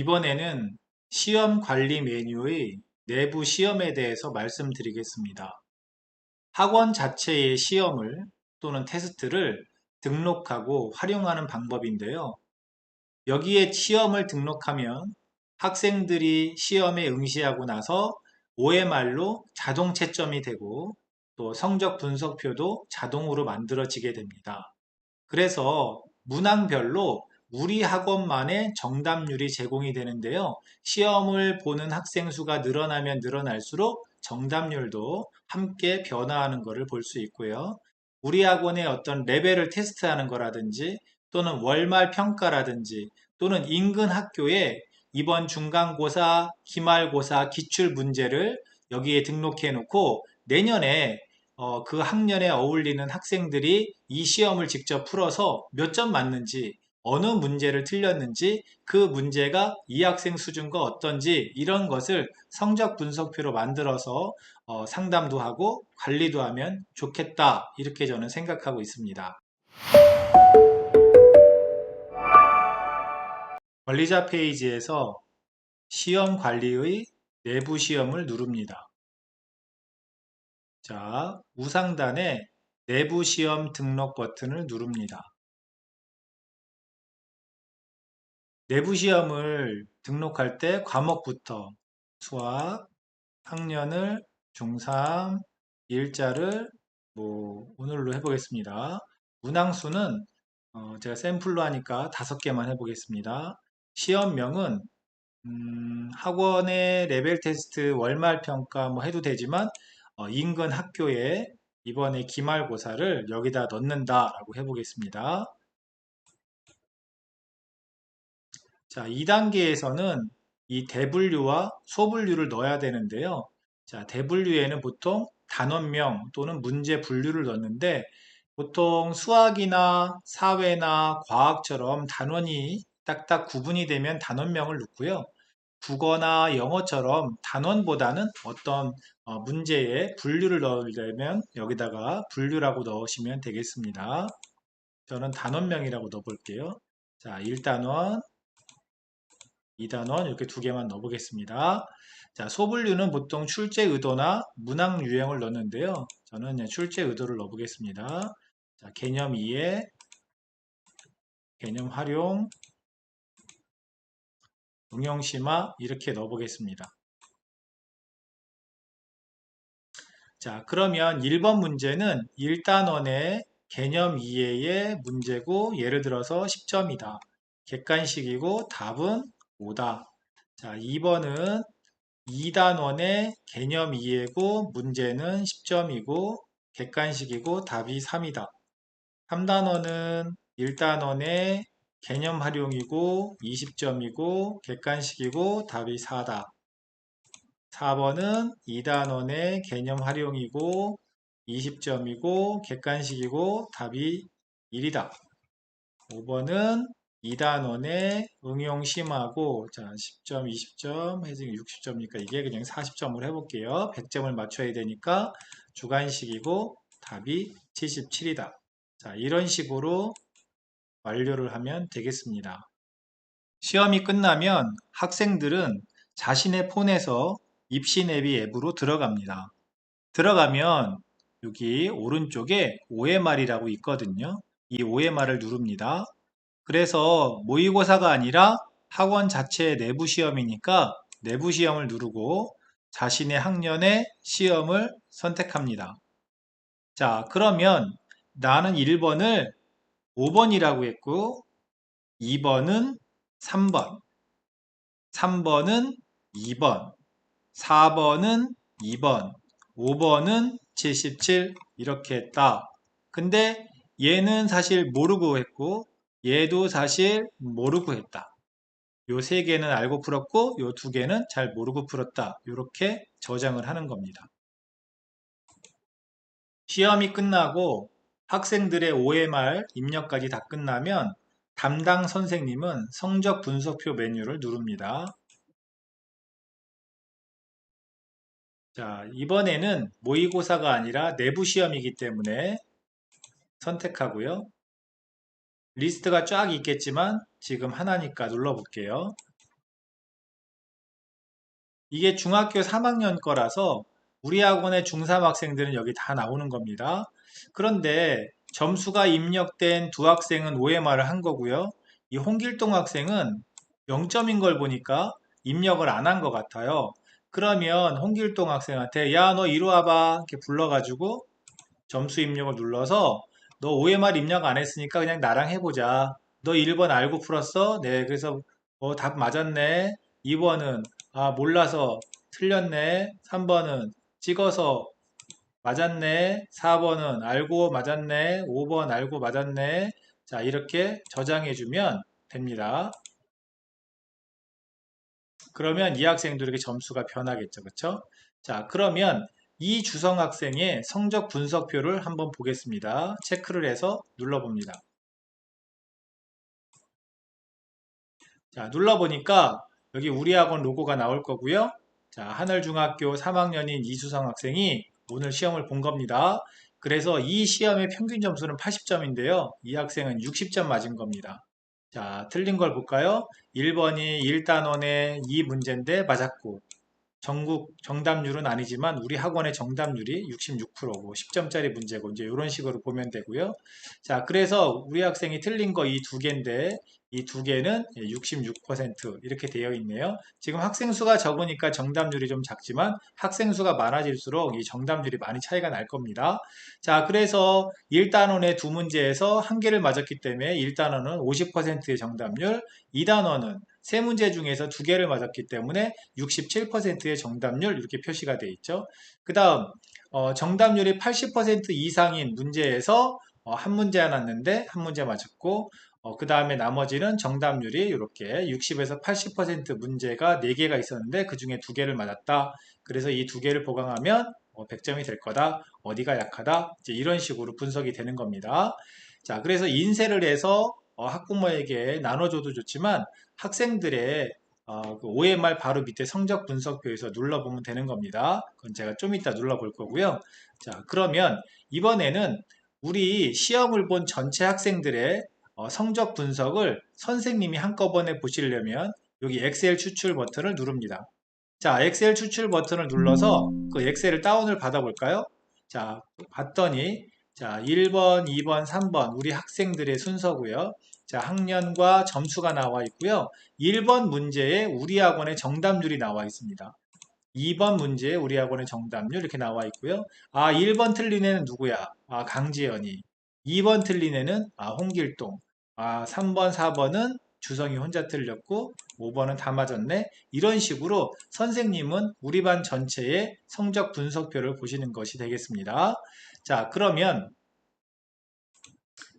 이번에는 시험 관리 메뉴의 내부 시험에 대해서 말씀드리겠습니다. 학원 자체의 시험을 또는 테스트를 등록하고 활용하는 방법인데요. 여기에 시험을 등록하면 학생들이 시험에 응시하고 나서 OMR로 자동 채점이 되고 또 성적 분석표도 자동으로 만들어지게 됩니다. 그래서 문항별로 우리 학원만의 정답률이 제공이 되는데요. 시험을 보는 학생 수가 늘어나면 늘어날수록 정답률도 함께 변화하는 것을 볼 수 있고요. 우리 학원의 어떤 레벨을 테스트하는 거라든지 또는 월말 평가라든지 또는 인근 학교에 이번 중간고사, 기말고사, 기출 문제를 여기에 등록해 놓고 내년에 그 학년에 어울리는 학생들이 이 시험을 직접 풀어서 몇 점 맞는지, 어느 문제를 틀렸는지, 그 문제가 이 학생 수준과 어떤지 이런 것을 성적 분석표로 만들어서 상담도 하고 관리도 하면 좋겠다. 이렇게 저는 생각하고 있습니다. 관리자 페이지에서 시험 관리의 내부 시험을 누릅니다. 자, 우상단에 내부 시험 등록 버튼을 누릅니다. 내부 시험을 등록할 때 과목부터 수학, 학년을 중3, 일자를 오늘로 해보겠습니다. 문항수는 제가 샘플로 하니까 5개만 해보겠습니다. 시험명은 학원의 레벨 테스트 월말 평가 해도 되지만 인근 학교에 이번에 기말고사를 여기다 넣는다라고 해보겠습니다. 자, 2단계에서는 이 대분류와 소분류를 넣어야 되는데요. 자, 대분류에는 보통 단원명 또는 문제 분류를 넣는데 보통 수학이나 사회나 과학처럼 단원이 딱딱 구분이 되면 단원명을 넣고요. 국어나 영어처럼 단원보다는 어떤 문제에 분류를 넣으려면 여기다가 분류라고 넣으시면 되겠습니다. 저는 단원명이라고 넣어볼게요. 자, 1단원, 2단원 이렇게 2개만 넣어보겠습니다. 자, 소분류는 보통 출제 의도나 문항 유형을 넣는데요. 저는 그냥 출제 의도를 넣어보겠습니다. 자, 개념 이해, 개념 활용, 응용 심화 이렇게 넣어보겠습니다. 자, 그러면 1번 문제는 1단원의 개념 이해의 문제고 예를 들어서 10점이다. 객관식이고 답은 5다. 자, 2번은 2단원의 개념 이해고 문제는 10점이고 객관식이고 답이 3이다. 3단원은 1단원의 개념 활용이고 20점이고 객관식이고 답이 4다. 4번은 2단원의 개념 활용이고 20점이고 객관식이고 답이 1이다. 5번은 2단원의 응용 심하고 자 10점, 20점, 해석이 60점이니까 이게 그냥 40점을 해볼게요. 100점을 맞춰야 되니까 주관식이고 답이 77이다. 자, 이런 식으로 완료를 하면 되겠습니다. 시험이 끝나면 학생들은 자신의 폰에서 입시내비 앱으로 들어갑니다. 들어가면 여기 오른쪽에 OMR이라고 있거든요. 이 OMR을 누릅니다. 그래서 모의고사가 아니라 학원 자체의 내부 시험이니까 내부 시험을 누르고 자신의 학년의 시험을 선택합니다. 자, 그러면 나는 1번을 5번이라고 했고 2번은 3번, 3번은 2번, 4번은 2번, 5번은 77 이렇게 했다. 근데 얘는 사실 모르고 했고 얘도 사실 모르고 했다. 요 세 개는 알고 풀었고 요 두 개는 잘 모르고 풀었다. 이렇게 저장을 하는 겁니다. 시험이 끝나고 학생들의 OMR 입력까지 다 끝나면 담당 선생님은 성적 분석표 메뉴를 누릅니다. 자, 이번에는 모의고사가 아니라 내부 시험이기 때문에 선택하고요. 리스트가 쫙 있겠지만 지금 하나니까 눌러볼게요. 이게 중학교 3학년 거라서 우리 학원의 중3 학생들은 여기 다 나오는 겁니다. 그런데 점수가 입력된 두 학생은 OMR을 한 거고요. 이 홍길동 학생은 0점인 걸 보니까 입력을 안 한 것 같아요. 그러면 홍길동 학생한테 야, 너 이리 와봐 이렇게 불러가지고 점수 입력을 눌러서 너 OMR 입력 안 했으니까 그냥 나랑 해보자. 너 1번 알고 풀었어? 네, 그래서 답 맞았네. 2번은 몰라서 틀렸네. 3번은 찍어서 맞았네. 4번은 알고 맞았네. 5번 알고 맞았네. 자, 이렇게 저장해주면 됩니다. 그러면 이 학생들에게 점수가 변하겠죠. 그쵸? 자, 그러면 이 주성 학생의 성적 분석표를 한번 보겠습니다. 체크를 해서 눌러봅니다. 자, 눌러보니까 여기 우리 학원 로고가 나올 거고요. 자, 하늘중학교 3학년인 이수성 학생이 오늘 시험을 본 겁니다. 그래서 이 시험의 평균 점수는 80점인데요. 이 학생은 60점 맞은 겁니다. 자, 틀린 걸 볼까요? 1번이 1단원의 이 문제인데 맞았고, 전국 정답률은 아니지만 우리 학원의 정답률이 66%고 10점짜리 문제고 이제 이런 식으로 보면 되고요. 자, 그래서 우리 학생이 틀린 거 이 두 개인데 이 두 개는 66% 이렇게 되어 있네요. 지금 학생 수가 적으니까 정답률이 좀 작지만 학생 수가 많아질수록 이 정답률이 많이 차이가 날 겁니다. 자, 그래서 1단원의 두 문제에서 한 개를 맞았기 때문에 1단원은 50%의 정답률, 2단원은 세 문제 중에서 두 개를 맞았기 때문에 67%의 정답률 이렇게 표시가 되어 있죠. 그 다음 정답률이 80% 이상인 문제에서 한 문제 나왔는데 한 문제 맞았고 그 다음에 나머지는 정답률이 이렇게 60에서 80% 문제가 4개가 있었는데 그 중에 2개를 맞았다. 그래서 이 2개를 보강하면 100점이 될 거다. 어디가 약하다. 이제 이런 식으로 분석이 되는 겁니다. 자, 그래서 인쇄를 해서 학부모에게 나눠줘도 좋지만 학생들의 그 OMR 바로 밑에 성적 분석표에서 눌러보면 되는 겁니다. 그건 제가 좀 이따 눌러볼 거고요. 자, 그러면 이번에는 우리 시험을 본 전체 학생들의 성적 분석을 선생님이 한꺼번에 보시려면 여기 엑셀 추출 버튼을 누릅니다. 자, 엑셀 추출 버튼을 눌러서 그 엑셀을 다운을 받아볼까요? 자, 봤더니 자, 1번, 2번, 3번 우리 학생들의 순서고요. 자, 학년과 점수가 나와 있고요. 1번 문제에 우리 학원의 정답률이 나와 있습니다. 2번 문제에 우리 학원의 정답률 이렇게 나와 있고요. 1번 틀린 애는 누구야? 강지연이. 2번 틀린 애는 홍길동. 3번, 4번은 주성이 혼자 틀렸고 5번은 다 맞았네. 이런 식으로 선생님은 우리 반 전체의 성적 분석표를 보시는 것이 되겠습니다. 자, 그러면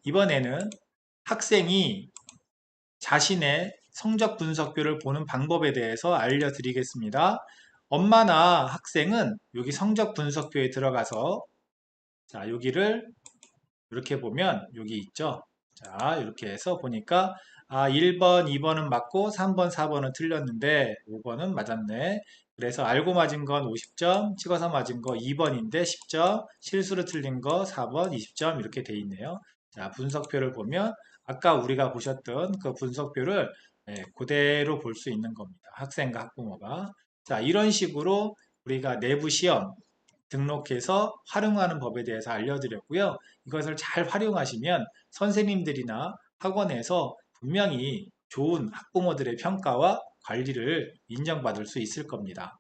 이번에는 학생이 자신의 성적 분석표를 보는 방법에 대해서 알려드리겠습니다. 엄마나 학생은 여기 성적 분석표에 들어가서 자, 여기를 이렇게 보면 여기 있죠. 자, 이렇게 해서 보니까 1번, 2번은 맞고 3번, 4번은 틀렸는데 5번은 맞았네. 그래서 알고 맞은 건 50점, 찍어서 맞은 거 2번인데 10점, 실수로 틀린 거 4번 20점 이렇게 돼 있네요. 자, 분석표를 보면 아까 우리가 보셨던 그 분석표를 그대로 볼 수 있는 겁니다. 학생과 학부모가. 자, 이런 식으로 우리가 내부 시험 등록해서 활용하는 법에 대해서 알려드렸고요. 이것을 잘 활용하시면 선생님들이나 학원에서 분명히 좋은 학부모들의 평가와 관리를 인정받을 수 있을 겁니다.